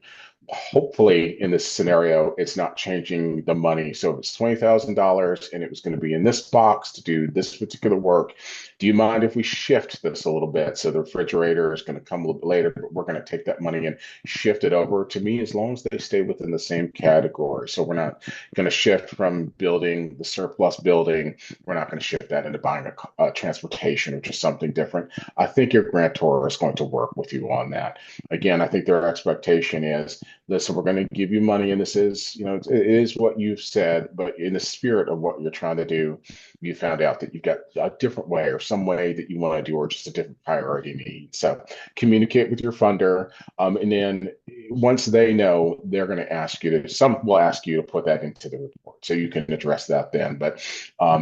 Speaker 2: Hopefully, in this scenario, it's not changing the money. So if it's $20,000 and it was going to be in this box to do this particular work, do you mind if we shift this a little bit? So the refrigerator is going to come a little bit later, but we're going to take that money and shift it over. To me, as long as they stay within the same category. So we're not going to shift from building the surplus building. We're not going to shift that into buying a transportation, which is something different. I think your grantor is going to work with you on that. Again, I think their expectation is, listen, we're going to give you money, and this is, it is what you've said, but in the spirit of what you're trying to do, you found out that you've got a different way or some way that you want to do, or just a different priority need. So communicate with your funder. And then once they know, they're going to ask you some will ask you to put that into the report. So you can address that then. But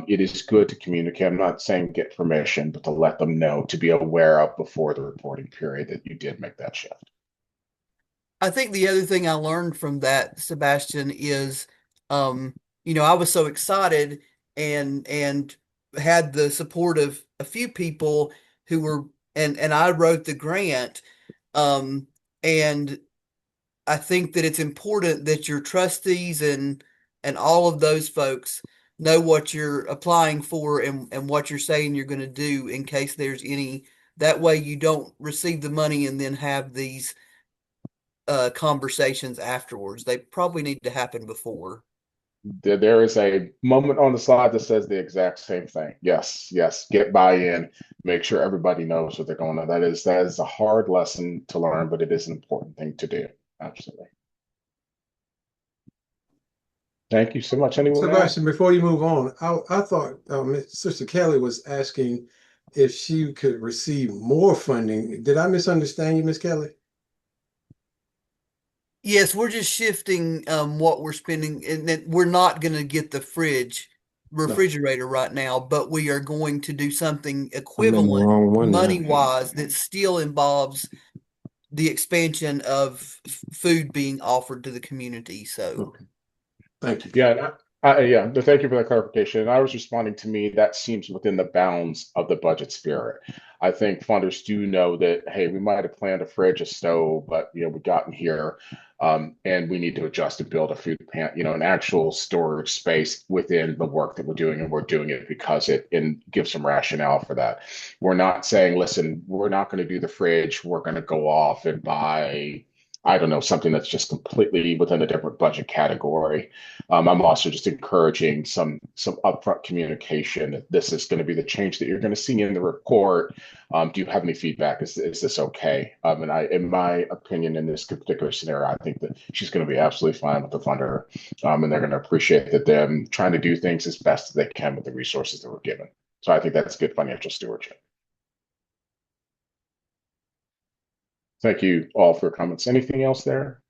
Speaker 2: it is good to communicate. I'm not saying get permission, but to let them know, to be aware of before the reporting period that you did make that shift.
Speaker 7: I think the other thing I learned from that, Sebastian, is, I was so excited and had the support of a few people who were, and I wrote the grant. And I think that it's important that your trustees and all of those folks know what you're applying for and what you're saying you're going to do in case there's any That way you don't receive the money and then have these conversations afterwards. They probably need to happen before.
Speaker 2: There is a moment on the slide that says the exact same thing. Yes, yes, get buy-in, make sure everybody knows what they're going on. That is a hard lesson to learn, but it is an important thing to do. Absolutely. Thank you so much. Anyone else?
Speaker 3: Sebastian, before you move on, I thought Sister Kelly was asking if she could receive more funding. Did I misunderstand you, Miss Kelly?
Speaker 7: Yes, we're just shifting what we're spending, and that we're not going to get the
Speaker 3: No,
Speaker 7: refrigerator right now, but we are going to do something
Speaker 3: I'm in the
Speaker 7: equivalent
Speaker 3: wrong one now.
Speaker 7: money-wise that still involves the expansion of food being offered to the community. So,
Speaker 3: Okay, thank you.
Speaker 2: Yeah, yeah. Thank you for that clarification. And I was responding to me that seems within the bounds of the budget spirit. I think funders do know that, hey, we might have planned a fridge, a stove, but we've gotten here, and we need to adjust and build a food an actual storage space within the work that we're doing, and we're doing it because it and give some rationale for that. We're not saying, listen, we're not going to do the fridge. We're going to go off and buy, I don't know, something that's just completely within a different budget category. I'm also just encouraging some upfront communication that this is going to be the change that you're going to see in the report. Do you have any feedback? Is this okay? And in my opinion, in this particular scenario, I think that she's going to be absolutely fine with the funder, and they're going to appreciate that them trying to do things as best as they can with the resources that we're given. So I think that's good financial stewardship. Thank you all for your comments. Anything else there?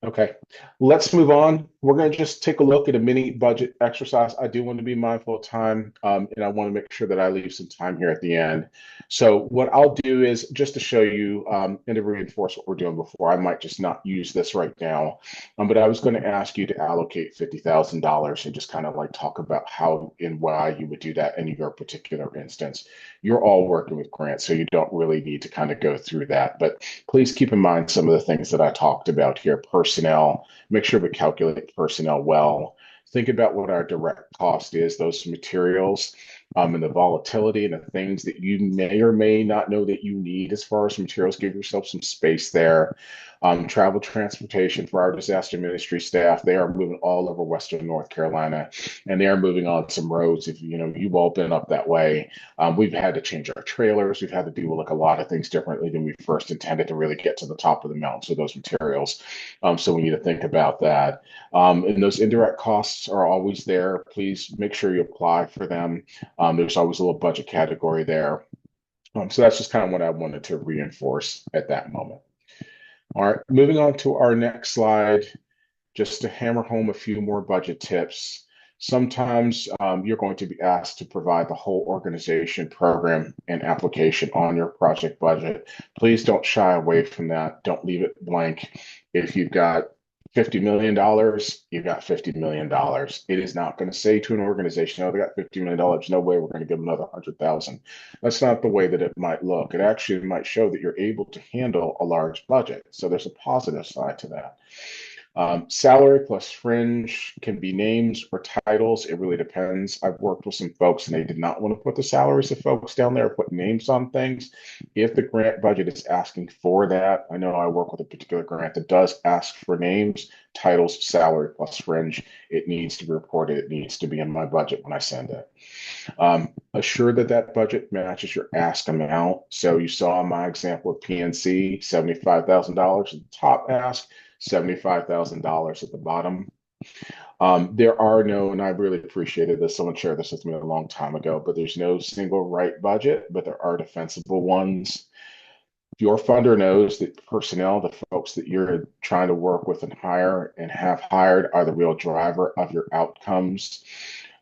Speaker 2: Okay, let's move on. We're going to just take a look at a mini budget exercise. I do want to be mindful of time, and I want to make sure that I leave some time here at the end. So what I'll do is just to show you and to reinforce what we're doing before, I might just not use this right now, but I was going to ask you to allocate $50,000 and just kind of like talk about how and why you would do that in your particular instance. You're all working with grants, so you don't really need to kind of go through that, but please keep in mind some of the things that I talked about here. Personnel, make sure we calculate personnel well. Think about what our direct cost is, those materials, and the volatility and the things that you may or may not know that you need as far as materials. Give yourself some space there. Travel transportation for our disaster ministry staff. They are moving all over Western North Carolina, and they are moving on some roads. If you've all been up that way, we've had to change our trailers. We've had to do like a lot of things differently than we first intended to really get to the top of the mountain. So those materials. So we need to think about that. And those indirect costs are always there. Please make sure you apply for them. There's always a little budget category there. So that's just kind of what I wanted to reinforce at that moment. All right, moving on to our next slide, just to hammer home a few more budget tips. Sometimes you're going to be asked to provide the whole organization, program, and application on your project budget. Please don't shy away from that. Don't leave it blank. If you've got $50 million, you've got $50 million. It is not going to say to an organization, oh, they got $50 million. No way we're going to give them another 100,000. That's not the way that it might look. It actually might show that you're able to handle a large budget. So there's a positive side to that. Salary plus fringe can be names or titles. It really depends. I've worked with some folks and they did not want to put the salaries of folks down there, put names on things. If the grant budget is asking for that, I know I work with a particular grant that does ask for names, titles, salary plus fringe. It needs to be reported. It needs to be in my budget when I send it. Assure that that budget matches your ask amount. So you saw my example of PNC, $75,000 at the top ask, $75,000 at the bottom. There are no, and I really appreciated this, someone shared this with me a long time ago, but there's no single right budget, but there are defensible ones. Your funder knows that personnel, the folks that you're trying to work with and hire and have hired, are the real driver of your outcomes.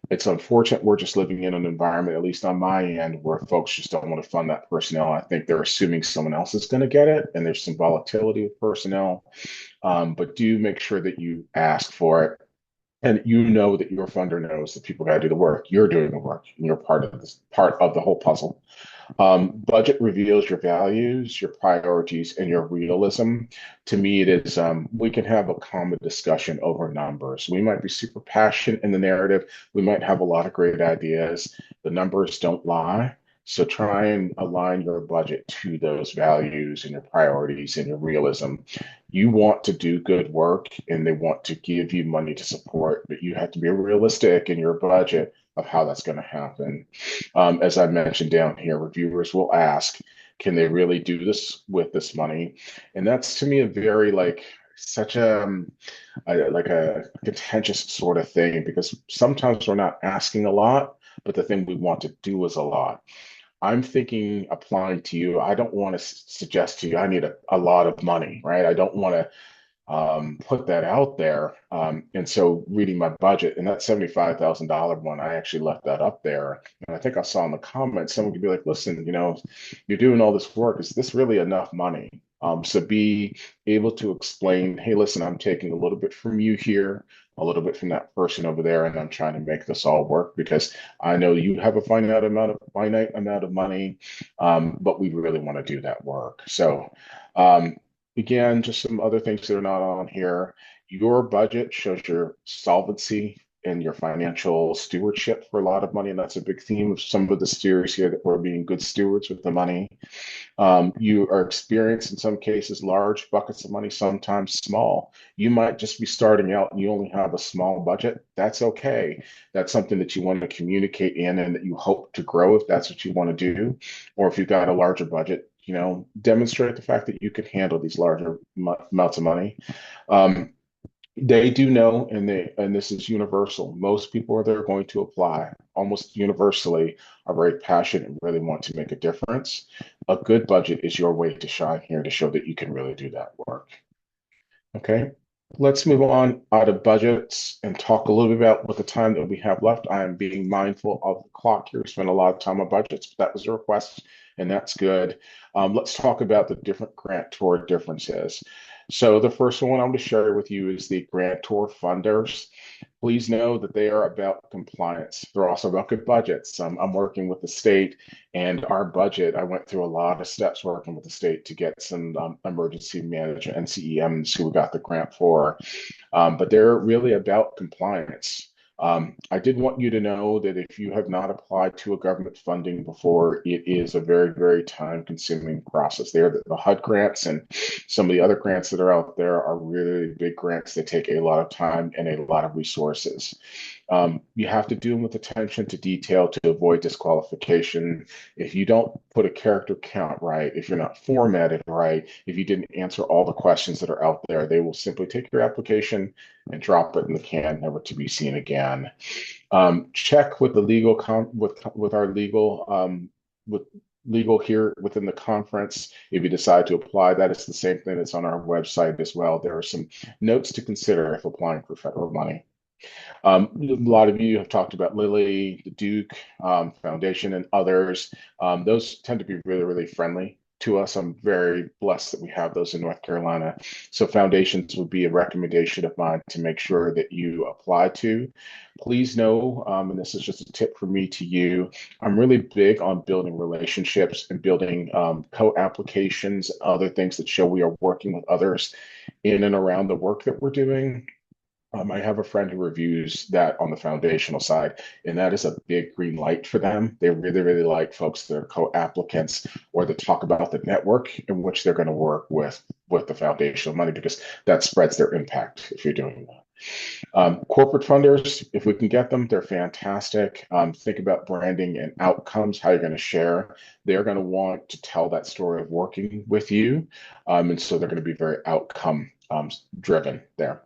Speaker 2: It's unfortunate we're just living in an environment, at least on my end, where folks just don't want to fund that personnel. I think they're assuming someone else is going to get it, and there's some volatility with personnel. But do make sure that you ask for it, and you know that your funder knows that people got to do the work. You're doing the work, and you're part of the whole puzzle. Budget reveals your values, your priorities, and your realism. To me, it is we can have a common discussion over numbers. We might be super passionate in the narrative. We might have a lot of great ideas. The numbers don't lie. So try and align your budget to those values and your priorities and your realism. You want to do good work and they want to give you money to support, but you have to be realistic in your budget of how that's going to happen. As I mentioned down here, reviewers will ask, can they really do this with this money? And that's to me a very like such like a contentious sort of thing because sometimes we're not asking a lot, but the thing we want to do is a lot. I'm thinking applying to you, I don't want to suggest to you, I need a lot of money, right? I don't want to put that out there. And so reading my budget and that $75,000 one, I actually left that up there. And I think I saw in the comments, someone could be like, listen, you're doing all this work. Is this really enough money? So be able to explain, hey, listen, I'm taking a little bit from you here, a little bit from that person over there, and I'm trying to make this all work because I know you have a finite amount of money, but we really want to do that work. So again, just some other things that are not on here. Your budget shows your solvency and your financial stewardship for a lot of money, and that's a big theme of some of the series here that we're being good stewards with the money. You are experienced in some cases large buckets of money, sometimes small. You might just be starting out and you only have a small budget. That's okay. That's something that you want to communicate in and that you hope to grow if that's what you want to do. Or if you've got a larger budget, demonstrate the fact that you can handle these larger amounts of money. They do know, and this is universal. Most people are there going to apply almost universally are very passionate and really want to make a difference. A good budget is your way to shine here to show that you can really do that work. Okay, let's move on out of budgets and talk a little bit about what the time that we have left. I am being mindful of the clock here. Spend a lot of time on budgets, but that was a request, and that's good. Let's talk about the different grantor differences. So the first one I'm going to share with you is the grantor funders. Please know that they are about compliance. They're also about good budgets. I'm working with the state and our budget. I went through a lot of steps working with the state to get some emergency management NCEMs who we got the grant for. But they're really about compliance. I did want you to know that if you have not applied to a government funding before, it is a very, very time-consuming process. The HUD grants and some of the other grants that are out there are really big grants. They take a lot of time and a lot of resources. You have to do them with attention to detail to avoid disqualification. If you don't put a character count right, if you're not formatted right, if you didn't answer all the questions that are out there, they will simply take your application and drop it in the can, never to be seen again. Check with the legal with our legal with legal here within the conference. If you decide to apply, that is the same thing that's on our website as well. There are some notes to consider if applying for federal money. A lot of you have talked about Lilly, the Duke Foundation, and others. Those tend to be really, really friendly to us. I'm very blessed that we have those in North Carolina. So foundations would be a recommendation of mine to make sure that you apply to. Please know, and this is just a tip from me to you, I'm really big on building relationships and building co-applications, other things that show we are working with others in and around the work that we're doing. I have a friend who reviews that on the foundational side, and that is a big green light for them. They really, really like folks that are co-applicants or that talk about the network in which they're going to work with the foundational money because that spreads their impact if you're doing that. Corporate funders, if we can get them, they're fantastic. Think about branding and outcomes, how you're going to share. They're going to want to tell that story of working with you. And so they're going to be very outcome driven there.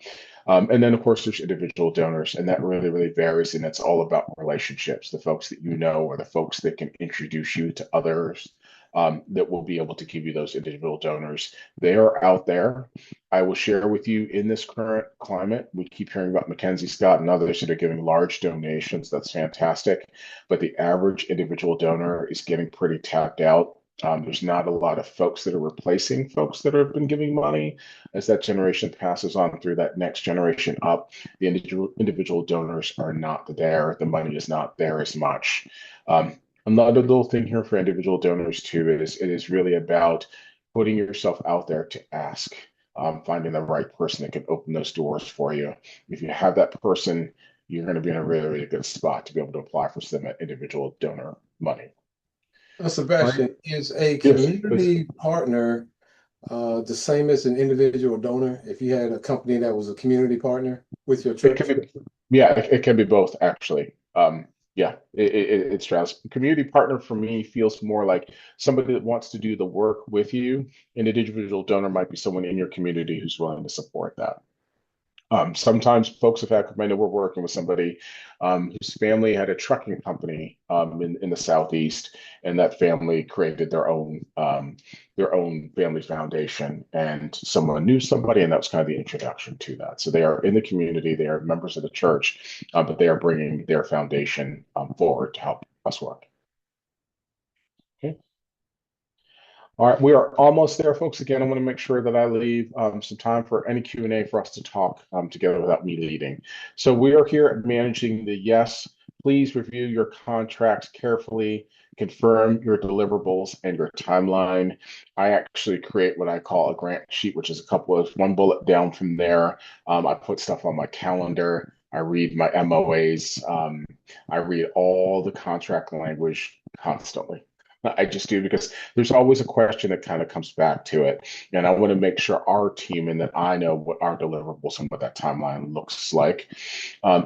Speaker 2: And then, of course, there's individual donors, and that really, really varies. And it's all about relationships, the folks that you know or the folks that can introduce you to others that will be able to give you those individual donors. They are out there. I will share with you in this current climate, we keep hearing about Mackenzie Scott and others that are giving large donations. That's fantastic. But the average individual donor is getting pretty tapped out. There's not a lot of folks that are replacing folks that have been giving money. As that generation passes on through that next generation up, the individual donors are not there. The money is not there as much. Another little thing here for individual donors too is it is really about putting yourself out there to ask, finding the right person that can open those doors for you. If you have that person, you're going to be in a really, really good spot to be able to apply for some individual donor money. All right.
Speaker 3: Sebastian, is a
Speaker 2: Yes.
Speaker 3: community partner the same as an individual donor? If you had a company that was a community partner with your
Speaker 2: It
Speaker 3: church?
Speaker 2: can be, yeah, it can be both actually. Yeah, it's stress. Community partner for me feels more like somebody that wants to do the work with you. An individual donor might be someone in your community who's willing to support that. Sometimes folks have had, I know we're working with somebody whose family had a trucking company in the Southeast, and that family created their own family foundation, and someone knew somebody, and that was kind of the introduction to that. So they are in the community, they are members of the church, but they are bringing their foundation forward to help us work. Okay. All right, we are almost there, folks. Again, I want to make sure that I leave some time for any Q&A for us to talk together without me leading. So we are here at Managing the Yes. Please review your contracts carefully, confirm your deliverables and your timeline. I actually create what I call a grant sheet, which is a couple of one bullet down from there. I put stuff on my calendar. I read my MOAs. I read all the contract language constantly. I just do because there's always a question that kind of comes back to it. And I want to make sure our team and that I know what our deliverables and what that timeline looks like.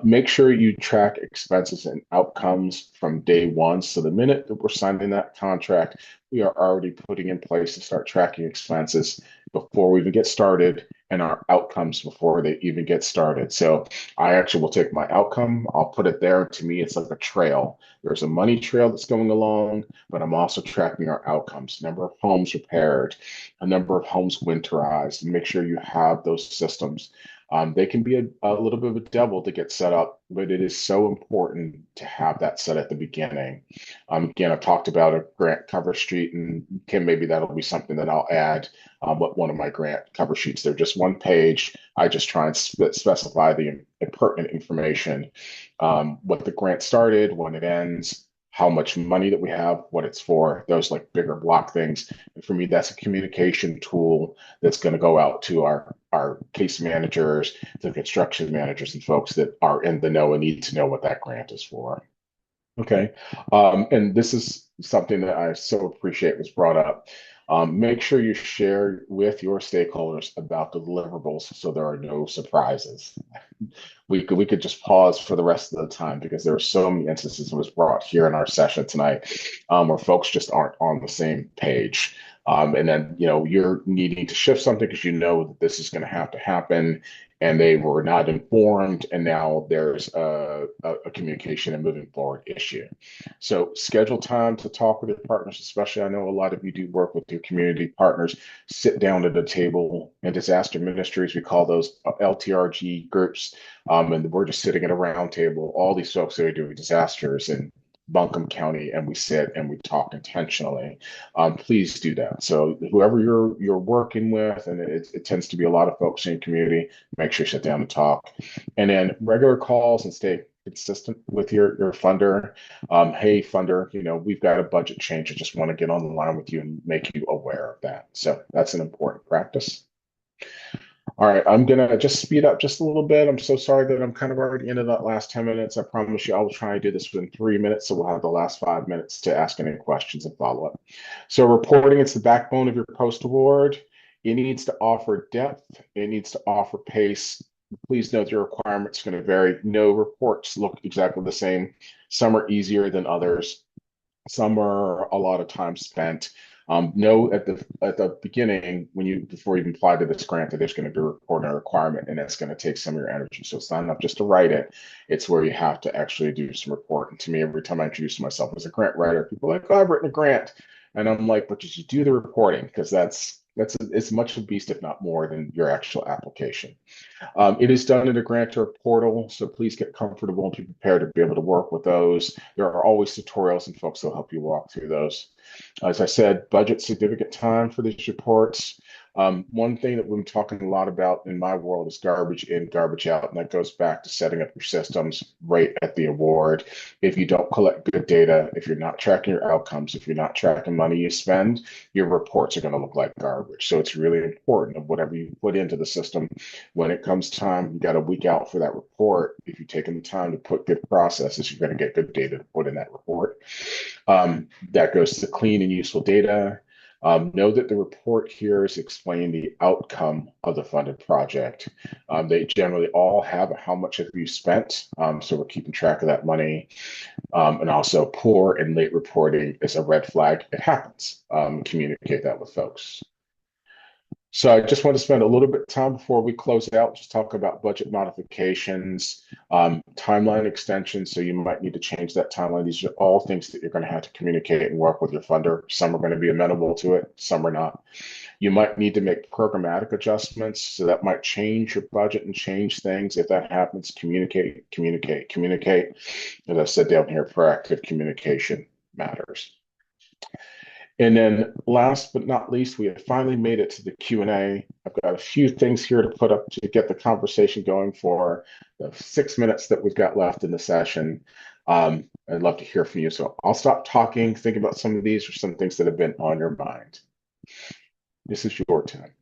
Speaker 2: Make sure you track expenses and outcomes from day one. So the minute that we're signing that contract, we are already putting in place to start tracking expenses before we even get started and our outcomes before they even get started. So I actually will take my outcome, I'll put it there. To me, it's like a trail. There's a money trail that's going along, but I'm also tracking our outcomes, number of homes repaired, a number of homes winterized, and make sure you have those systems. They can be a little bit of a devil to get set up, but it is so important to have that set at the beginning. Again, I've talked about a grant cover sheet, and Kim, maybe that'll be something that I'll add. What one of my grant cover sheets, they're just one page. I just try and specify the pertinent information, what the grant started, when it ends, how much money that we have, what it's for, those like bigger block things. And for me, that's a communication tool that's going to go out to our case managers, to construction managers, and folks that are in the know and need to know what that grant is for. Okay. And this is something that I so appreciate was brought up. Make sure you share with your stakeholders about the deliverables so there are no surprises. We could just pause for the rest of the time because there are so many instances that was brought here in our session tonight where folks just aren't on the same page. And then, you're needing to shift something because you know that this is going to have to happen and they were not informed. And now there's a communication and moving forward issue. So schedule time to talk with your partners, especially I know a lot of you do work with your community partners. Sit down at a table. In disaster ministries, we call those LTRG groups. And we're just sitting at a round table, all these folks that are doing disasters in Buncombe County, and we sit and we talk intentionally. Please do that. So whoever you're working with, and it tends to be a lot of folks in your community, make sure you sit down and talk. And then regular calls and stay consistent with your funder. Hey, funder, we've got a budget change. I just want to get on the line with you and make you aware of that. So that's an important practice. All right, I'm gonna just speed up just a little bit. I'm so sorry that I'm kind of already into that last 10 minutes. I promise you I will try and do this within 3 minutes, so we'll have the last 5 minutes to ask any questions and follow up. So reporting is the backbone of your post award. It needs to offer depth, it needs to offer pace. Please note your requirements are going to vary. No reports look exactly the same. Some are easier than others. Some are a lot of time spent. Know at the beginning before you even apply to this grant that there's going to be a reporting requirement, and it's going to take some of your energy. So it's not enough just to write it; it's where you have to actually do some reporting. To me, every time I introduce myself as a grant writer, people are like, "Oh, I've written a grant," and I'm like, "But did you do the reporting? Because that's as much a beast, if not more, than your actual application." It is done in a grantor portal, so please get comfortable and be prepared to be able to work with those. There are always tutorials and folks that will help you walk through those. As I said, budget significant time for these reports. One thing that we've been talking a lot about in my world is garbage in, garbage out, and that goes back to setting up your systems right at the award. If you don't collect good data, if you're not tracking your outcomes, if you're not tracking money you spend, your reports are going to look like garbage. So it's really important of whatever you put into the system. When it comes time, you got a week out for that report. If you're taking the time to put good processes, you're going to get good data to put in that report. That goes to clean and useful data. Know that the report here is explaining the outcome of the funded project. They generally all have how much have you spent, so we're keeping track of that money. And also poor and late reporting is a red flag. It happens. Communicate that with folks. So I just want to spend a little bit of time before we close out, just talk about budget modifications, timeline extensions. So you might need to change that timeline. These are all things that you're going to have to communicate and work with your funder. Some are going to be amenable to it, some are not. You might need to make programmatic adjustments. So that might change your budget and change things. If that happens, communicate, communicate, communicate. As I said down here, proactive communication matters. And then last but not least, we have finally made it to the Q&A. I've got a few things here to put up to get the conversation going for the 6 minutes that we've got left in the session. I'd love to hear from you. So I'll stop talking, think about some of these or some things that have been on your mind. This is your time.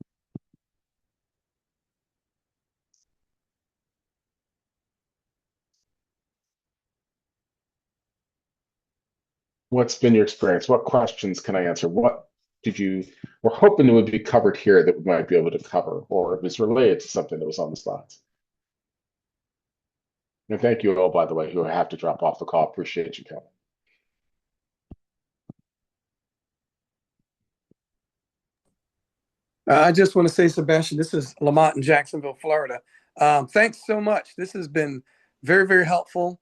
Speaker 2: What's been your experience? What questions can I answer? What did you, we're hoping it would be covered here that we might be able to cover, or if it's related to something that was on the slides. And thank you all, by the way, who have to drop off the call. Appreciate you coming.
Speaker 8: I just want to say, Sebastian, this is Lamont in Jacksonville, Florida. Thanks so much. This has been very, very helpful.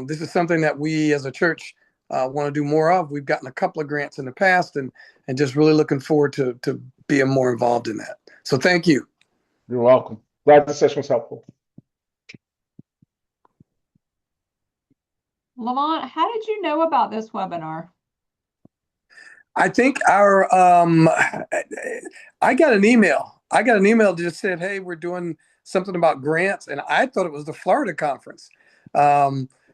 Speaker 8: This is something that we as a church want to do more of. We've gotten a couple of grants in the past and just really looking forward to being more involved in that. So thank you.
Speaker 2: You're welcome. Glad the session was helpful.
Speaker 1: Lamont, how did you know about this webinar?
Speaker 8: I think I got an email. I got an email that just said, hey, we're doing something about grants. And I thought it was the Florida conference.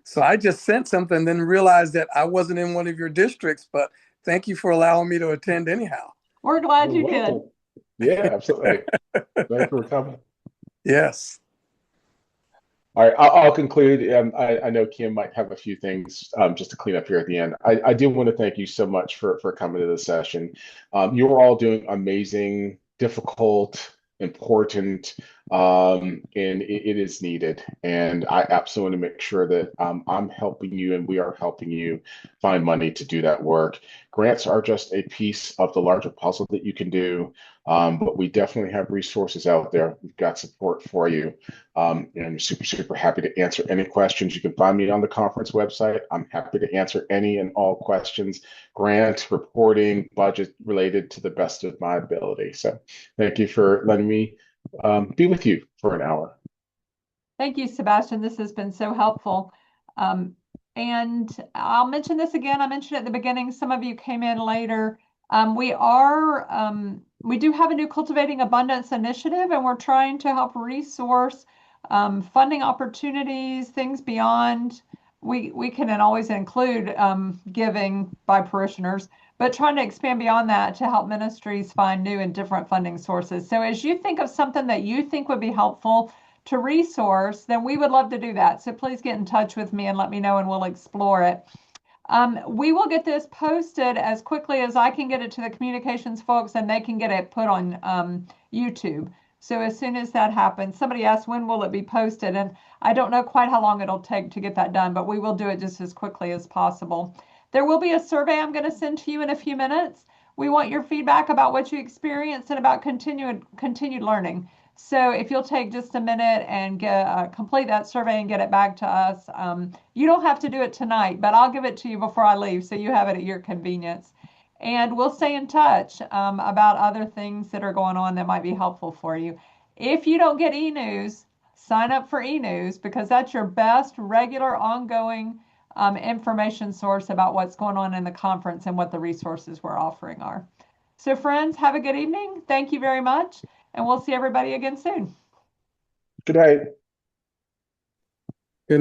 Speaker 8: So I just sent something, then realized that I wasn't in one of your districts, but thank you for allowing me to attend anyhow.
Speaker 1: We're glad
Speaker 2: You're
Speaker 1: you did.
Speaker 2: welcome. Yeah, absolutely. Thank you for coming.
Speaker 8: Yes.
Speaker 2: All right, I'll conclude. I know Kim might have a few things just to clean up here at the end. I do want to thank you so much for coming to the session. You are all doing amazing, difficult, important, and it is needed. And I absolutely want to make sure that I'm helping you and we are helping you find money to do that work. Grants are just a piece of the larger puzzle that you can do, but we definitely have resources out there. We've got support for you. And I'm super, super happy to answer any questions. You can find me on the conference website. I'm happy to answer any and all questions, grant, reporting, budget related to the best of my ability. So thank you for letting me be with you for an hour.
Speaker 1: Thank you, Sebastian. This has been so helpful. And I'll mention this again. I mentioned it at the beginning. Some of you came in later. We do have a new Cultivating Abundance initiative, and we're trying to help resource funding opportunities, things beyond. We can always include giving by parishioners, but trying to expand beyond that to help ministries find new and different funding sources. So as you think of something that you think would be helpful to resource, then we would love to do that. So please get in touch with me and let me know, and we'll explore it. We will get this posted as quickly as I can get it to the communications folks, and they can get it put on YouTube. So as soon as that happens, somebody asked when will it be posted, and I don't know quite how long it'll take to get that done, but we will do it just as quickly as possible. There will be a survey I'm going to send to you in a few minutes. We want your feedback about what you experienced and about continued learning. So if you'll take just a minute and complete that survey and get it back to us, you don't have to do it tonight, but I'll give it to you before I leave so you have it at your convenience. And we'll stay in touch about other things that are going on that might be helpful for you. If you don't get e-news, sign up for e-news, because that's your best regular ongoing information source about what's going on in the conference and what the resources we're offering are. So friends, have a good evening. Thank you very much, and we'll see everybody again soon.
Speaker 2: Good night.